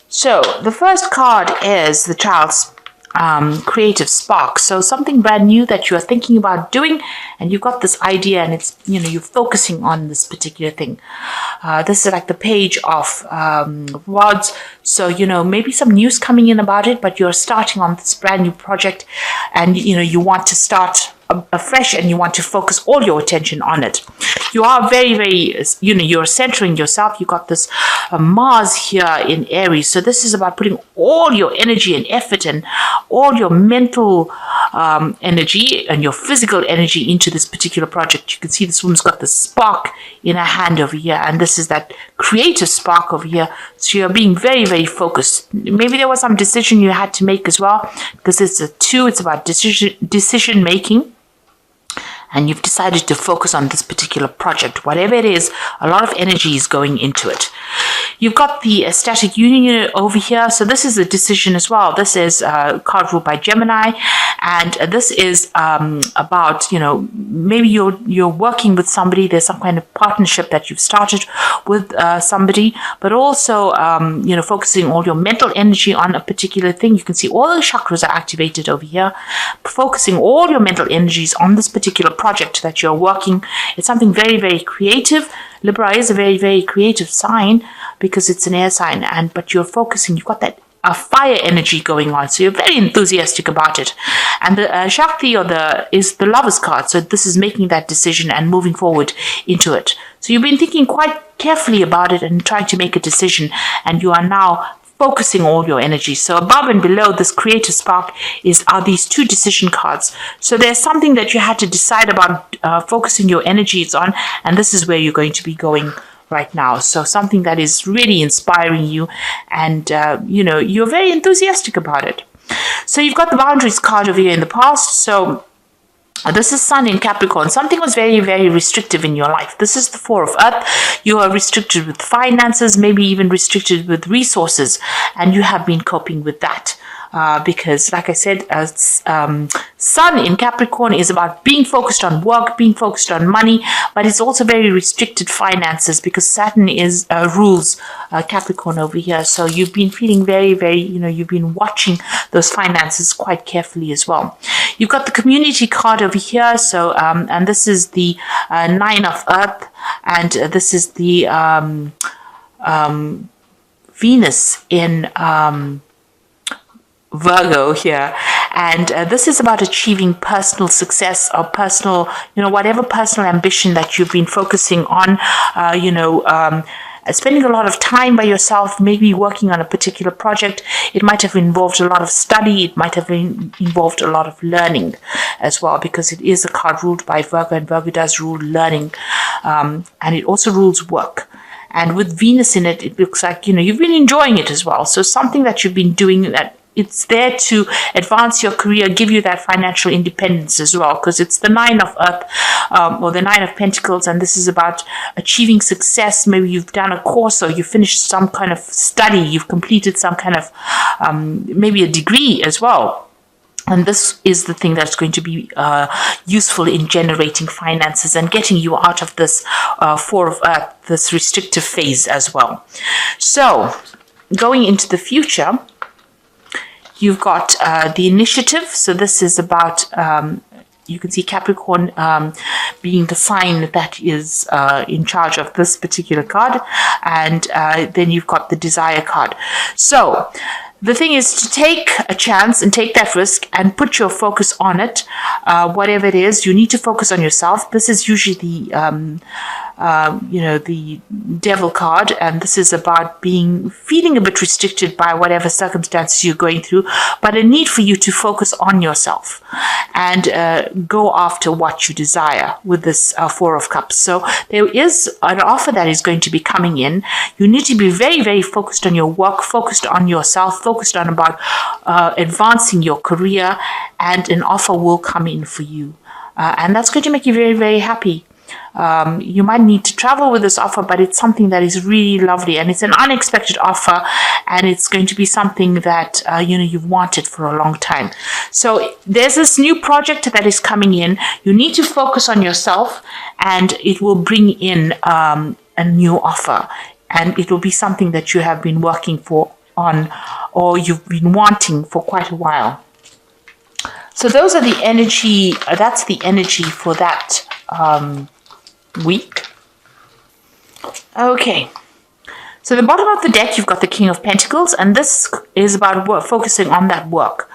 So the first card is the child's creative spark. So something brand new that you're thinking about doing, and you've got this idea, and it's, you're focusing on this particular thing. This is like the page of rods. So, maybe some news coming in about it, but you're starting on this brand new project, and, you want to start afresh, and you want to focus all your attention on it. You are very, very, you're centering yourself. You got this Mars here in Aries. So this is about putting all your energy and effort and all your mental energy and your physical energy into this particular project. You can see this woman's got the spark in her hand over here, and this is that creative spark over here. So you're being very, very focused. Maybe there was some decision you had to make as well, because it's a 2. It's about decision making. And you've decided to focus on this particular project. Whatever it is, a lot of energy is going into it. You've got the static union over here. So this is a decision as well. This is a card ruled by Gemini. And this is about, maybe you're working with somebody. There's some kind of partnership that you've started with somebody. But also, focusing all your mental energy on a particular thing. You can see all the chakras are activated over here. Focusing all your mental energies on this particular project that you're working. It's something very, very creative. Libra is a very, very creative sign because it's an air sign, but you're focusing, you've got that fire energy going on, so you're very enthusiastic about it. And the Shakti is the Lover's card, so this is making that decision and moving forward into it. So you've been thinking quite carefully about it and trying to make a decision, and you are now focusing all your energy. So above and below this creative spark are these 2 decision cards. So there's something that you had to decide about focusing your energies on, and this is where you're going to be going right now. So something that is really inspiring you, and you're very enthusiastic about it. So you've got the boundaries card over here in the past. So this is Sun in Capricorn. Something was very, very restrictive in your life. This is the 4 of Earth. You are restricted with finances, maybe even restricted with resources, and you have been coping with that. Because, like I said, Sun in Capricorn is about being focused on work, being focused on money, but it's also very restricted finances because Saturn rules Capricorn over here. So you've been feeling very, very, you've been watching those finances quite carefully as well. You've got the community card over here. So, and this is the 9 of Earth, and this is the Venus in Virgo here, and this is about achieving personal success or personal, whatever personal ambition that you've been focusing on, spending a lot of time by yourself, maybe working on a particular project. It might have involved a lot of study. It might have involved a lot of learning as well, because it is a card ruled by Virgo, and Virgo does rule learning, and it also rules work. And with Venus in it, it looks like, you've been enjoying it as well. So something that you've been doing that it's there to advance your career, give you that financial independence as well, because it's the 9 of Earth, or the 9 of Pentacles, and this is about achieving success. Maybe you've done a course, or you finished some kind of study, you've completed some kind of, maybe a degree as well. And this is the thing that's going to be useful in generating finances and getting you out of this 4 of Earth, this restrictive phase as well. So, going into the future, you've got the initiative. So this is about, you can see Capricorn being the sign that is in charge of this particular card. And then you've got the desire card. So the thing is to take a chance and take that risk and put your focus on it. Whatever it is, you need to focus on yourself. This is usually the the devil card, and this is about feeling a bit restricted by whatever circumstances you're going through, but a need for you to focus on yourself and go after what you desire with this 4 of Cups. So there is an offer that is going to be coming in. You need to be very, very focused on your work, focused on yourself, focused on about advancing your career, and an offer will come in for you. And that's going to make you very, very happy. You might need to travel with this offer, but it's something that is really lovely, and it's an unexpected offer, and it's going to be something that you've wanted for a long time. So there's this new project that is coming in. You need to focus on yourself, and it will bring in a new offer, and it will be something that you have been working for on or you've been wanting for quite a while. So those are the energy, that's the energy for that week. Okay. So the bottom of the deck, you've got the King of Pentacles, and this is about focusing on that work.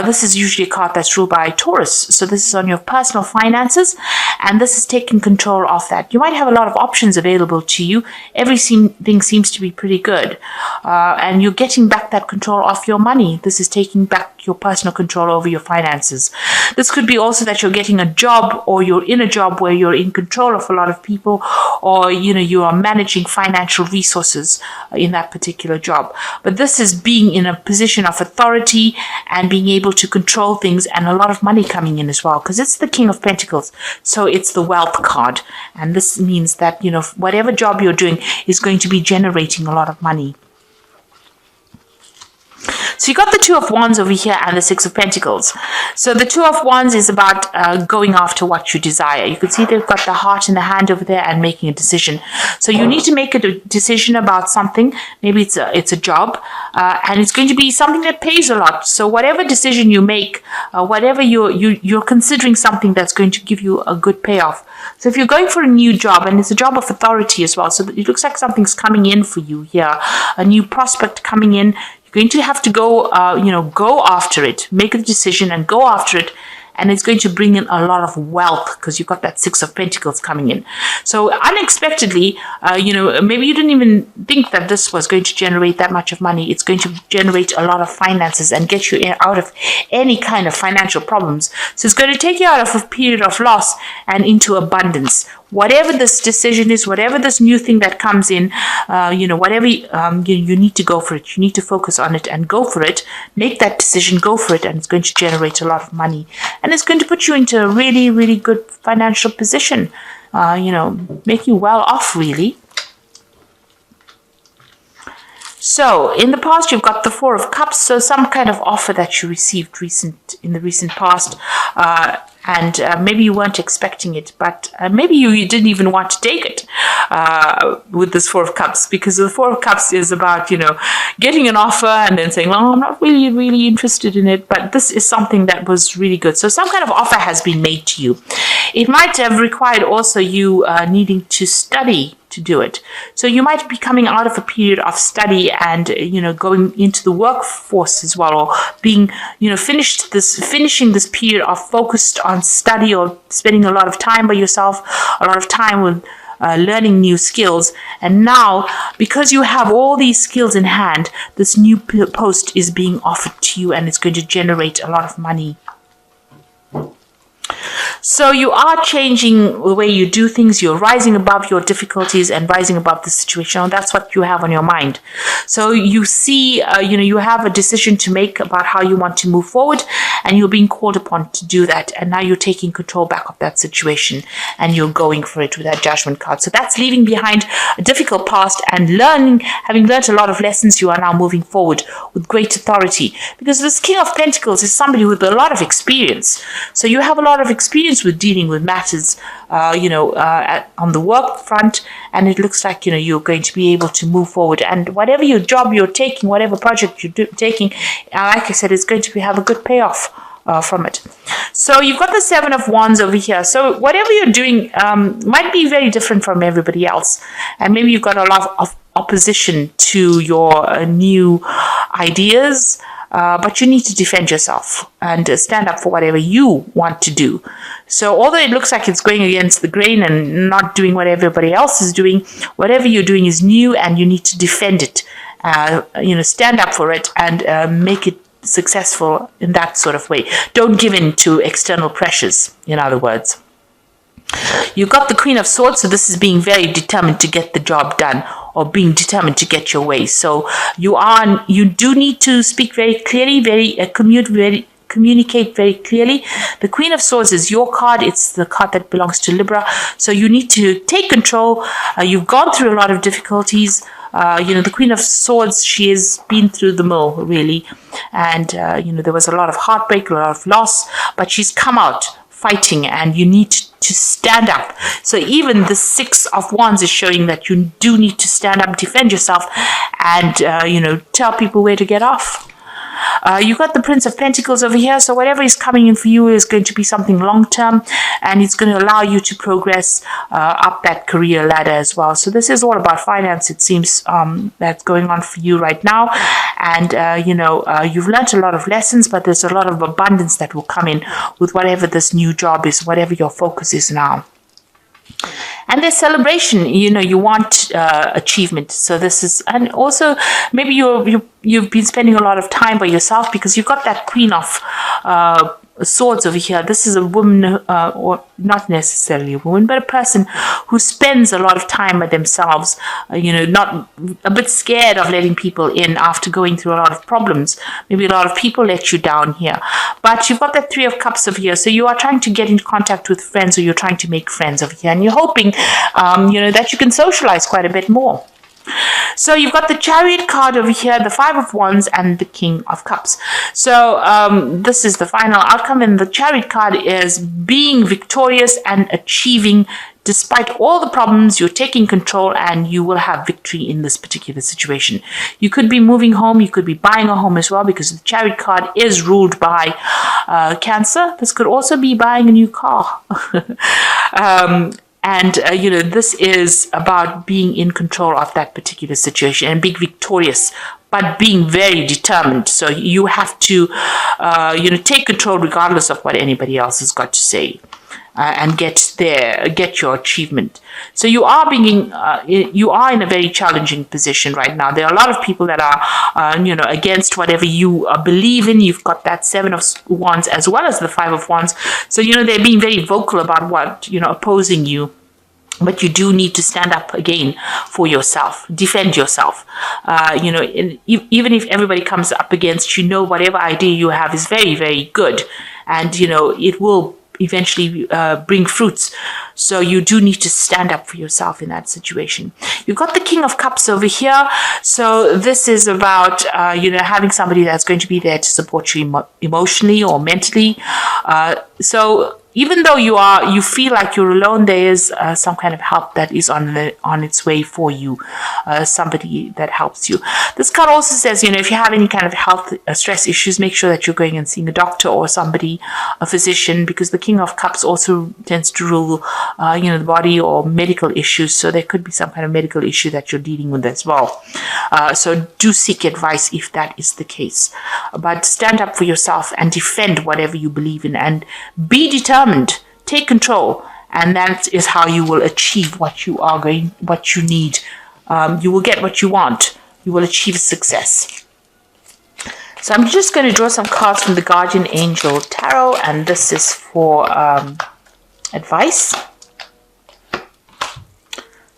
This is usually a card that's ruled by Taurus. So this is on your personal finances, and this is taking control of that. You might have a lot of options available to you. Everything seems to be pretty good. And you're getting back that control of your money. This is taking back your personal control over your finances. This could be also that you're getting a job, or you're in a job where you're in control of a lot of people, or you are managing financial resources in that particular job. But this is being in a position of authority and being able to control things, and a lot of money coming in as well, because it's the King of Pentacles. So it's the wealth card. And this means that, whatever job you're doing is going to be generating a lot of money. So you got the Two of Wands over here and the Six of Pentacles. So the Two of Wands is about going after what you desire. You can see they've got the heart in the hand over there and making a decision. So you need to make a decision about something. Maybe it's a job, and it's going to be something that pays a lot. So whatever decision you make, whatever you're considering something that's going to give you a good payoff. So if you're going for a new job, and it's a job of authority as well, so it looks like something's coming in for you here, a new prospect coming in. Going to have to go, go after it, make a decision and go after it. And it's going to bring in a lot of wealth because you've got that Six of Pentacles coming in. So unexpectedly, maybe you didn't even think that this was going to generate that much of money. It's going to generate a lot of finances and get you out of any kind of financial problems. So it's going to take you out of a period of loss and into abundance. Whatever this decision is, whatever this new thing that comes in, whatever you need to go for it. You need to focus on it and go for it. Make that decision, go for it, and it's going to generate a lot of money. And it's going to put you into a really, really good financial position, make you well off, really. So in the past, you've got the Four of Cups, so some kind of offer that you received in the recent past, and maybe you weren't expecting it, but maybe you didn't even want to take it with this Four of Cups, because the Four of Cups is about, getting an offer and then saying, well, I'm not really, really interested in it, but this is something that was really good. So some kind of offer has been made to you. It might have required also you needing to study to do it. So you might be coming out of a period of study and, going into the workforce as well, or being, finishing this period of focused on study, or spending a lot of time by yourself, a lot of time with learning new skills. And now, because you have all these skills in hand, this new post is being offered to you, and it's going to generate a lot of money. So you are changing the way you do things. You're rising above your difficulties and rising above the situation. And that's what you have on your mind. So you see, you have a decision to make about how you want to move forward, and you're being called upon to do that. And now you're taking control back of that situation, and you're going for it with that Judgment card. So that's leaving behind a difficult past and having learned a lot of lessons, you are now moving forward with great authority. Because this King of Pentacles is somebody with a lot of experience. So you have a lot of experience with dealing with matters, on the work front, and it looks like, you're going to be able to move forward. And whatever your job you're taking, whatever project you're taking, like I said, it's going to have a good payoff from it. So you've got the Seven of Wands over here. So whatever you're doing might be very different from everybody else. And maybe you've got a lot of opposition to your new ideas. But you need to defend yourself and stand up for whatever you want to do. So although it looks like it's going against the grain and not doing what everybody else is doing, whatever you're doing is new, and you need to defend it. Stand up for it and make it successful in that sort of way. Don't give in to external pressures, in other words. You've got the Queen of Swords, so this is being very determined to get the job done, or being determined to get your way. So you do need to speak very clearly, communicate very clearly. The Queen of Swords is your card. It's the card that belongs to Libra. So you need to take control. You've gone through a lot of difficulties. The Queen of Swords, she has been through the mill, really. And, there was a lot of heartbreak, a lot of loss, but she's come out fighting and you need to stand up. So even the Six of Wands is showing that you do need to stand up, defend yourself, and, tell people where to get off. You got the Prince of Pentacles over here, so whatever is coming in for you is going to be something long-term, and it's going to allow you to progress up that career ladder as well. So this is all about finance, it seems, that's going on for you right now. And, you've learned a lot of lessons, but there's a lot of abundance that will come in with whatever this new job is, whatever your focus is now. And there's celebration, you want achievement. So this is, and also maybe you've been spending a lot of time by yourself because you've got that Queen of Swords over here. This is a woman, or not necessarily a woman, but a person who spends a lot of time by themselves, not a bit scared of letting people in after going through a lot of problems. Maybe a lot of people let you down here. But you've got that Three of Cups over here. So you are trying to get in contact with friends, or you're trying to make friends over here. And you're hoping, that you can socialize quite a bit more. So you've got the Chariot card over here, the Five of Wands, and the King of Cups. So this is the final outcome, and the Chariot card is being victorious and achieving. Despite all the problems, you're taking control and you will have victory in this particular situation. You could be moving home, you could be buying a home as well, because the Chariot card is ruled by Cancer. This could also be buying a new car. This is about being in control of that particular situation and being victorious, but being very determined. So you have to, take control regardless of what anybody else has got to say, and get your achievement. So you are in a very challenging position right now. There are a lot of people that are, against whatever you believe in. You've got that Seven of Wands as well as the Five of Wands. So, they're being very vocal about what, opposing you. But you do need to stand up again for yourself, defend yourself. Even if everybody comes up against, whatever idea you have is very, very good. And, it will eventually bring fruits. So you do need to stand up for yourself in that situation. You've got the King of Cups over here. So this is about, having somebody that's going to be there to support you emotionally or mentally. So even though you feel like you're alone, there is some kind of help that is on its way for you, somebody that helps you. This card also says, if you have any kind of health stress issues, make sure that you're going and seeing a doctor or somebody, a physician, because the King of Cups also tends to rule, the body or medical issues. So there could be some kind of medical issue that you're dealing with as well. So do seek advice if that is the case. But stand up for yourself and defend whatever you believe in, and be determined. Take control, and that is how you will achieve what you need. You will get what you want. You will achieve success. So I'm just going to draw some cards from the Guardian Angel Tarot, and this is for advice.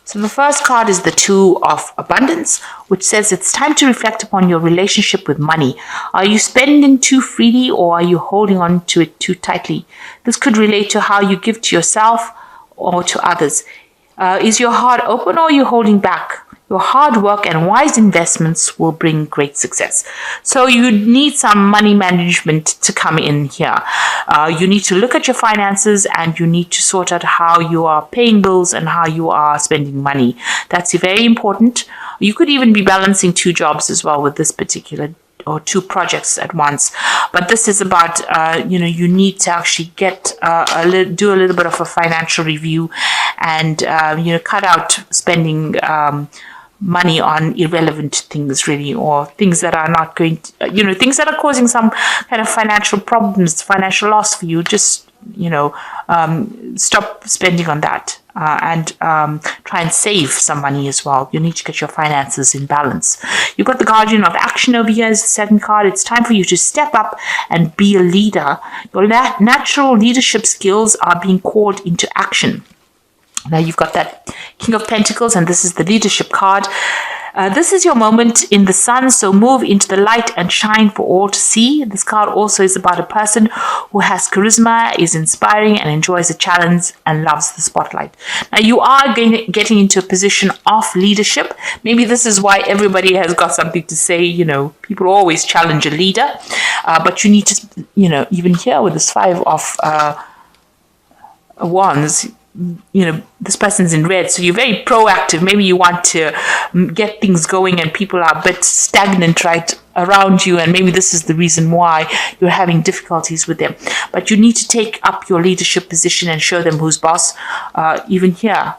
So the first card is the Two of Abundance, which says it's time to reflect upon your relationship with money. Are you spending too freely, or are you holding on to it too tightly? This could relate to how you give to yourself or to others. Is your heart open, or are you holding back? Your hard work and wise investments will bring great success. So you need some money management to come in here. You need to look at your finances, and you need to sort out how you are paying bills and how you are spending money. That's very important. You could even be balancing two jobs as well with this particular, or two projects at once. But this is about, you need to actually do a little bit of a financial review, and, cut out spending money on irrelevant things, really, or things that are not going to, things that are causing some kind of financial problems, financial loss for you. Just, stop spending on that, and try and save some money as well. You need to get your finances in balance. You've got the Guardian of Action over here as the second card. It's time for you to step up and be a leader. Your natural leadership skills are being called into action. Now you've got that King of Pentacles, and this is the leadership card. This is your moment in the sun, so move into the light and shine for all to see. This card also is about a person who has charisma, is inspiring, and enjoys a challenge and loves the spotlight. Now you are getting into a position of leadership. Maybe this is why everybody has got something to say. People always challenge a leader, but you need to, even here with this Five of Wands, this person's in red, so you're very proactive. Maybe you want to get things going and people are a bit stagnant right around you, and maybe this is the reason why you're having difficulties with them. But you need to take up your leadership position and show them who's boss. Even here,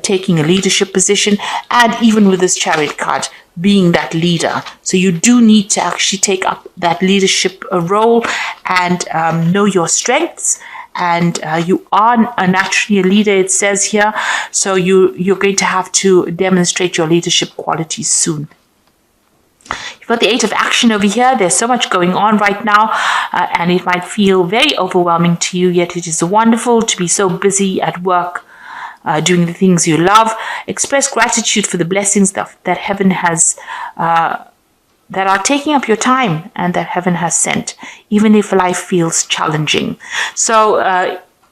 taking a leadership position, and even with this Chariot card, being that leader. So you do need to actually take up that leadership role and know your strengths. And you are naturally a leader, it says here. So you're going to have to demonstrate your leadership qualities soon. You've got the 8 of Action over here. There's so much going on right now, and it might feel very overwhelming to you, yet it is wonderful to be so busy at work, doing the things you love. Express gratitude for the blessings that heaven has that are taking up your time and that heaven has sent, even if life feels challenging. So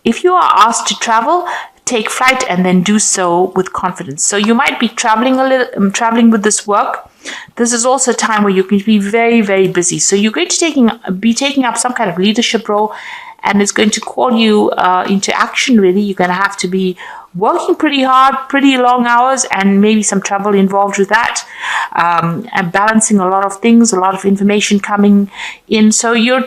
if you are asked to travel, take flight and then do so with confidence. So you might be traveling with this work. This is also a time where you can be very, very busy. So you're going to be taking up some kind of leadership role, and it's going to call you into action, really. You're going to have to be working pretty hard, pretty long hours, and maybe some travel involved with that, and balancing a lot of things, a lot of information coming in. So you're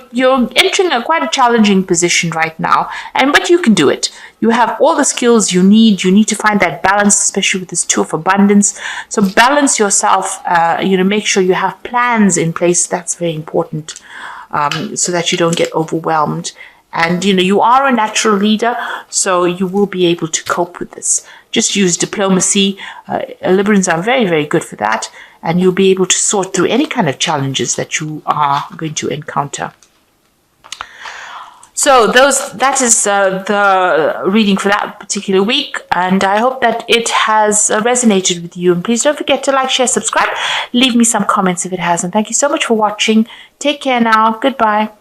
entering quite a challenging position right now, but you can do it. You have all the skills you need. You need to find that balance, especially with this 2 of Abundance. So balance yourself, make sure you have plans in place. That's very important, so that you don't get overwhelmed. And, you are a natural leader, so you will be able to cope with this. Just use diplomacy. Librans are very, very good for that. And you'll be able to sort through any kind of challenges that you are going to encounter. So that is the reading for that particular week. And I hope that it has resonated with you. And please don't forget to like, share, subscribe. Leave me some comments if it has. And thank you so much for watching. Take care now. Goodbye.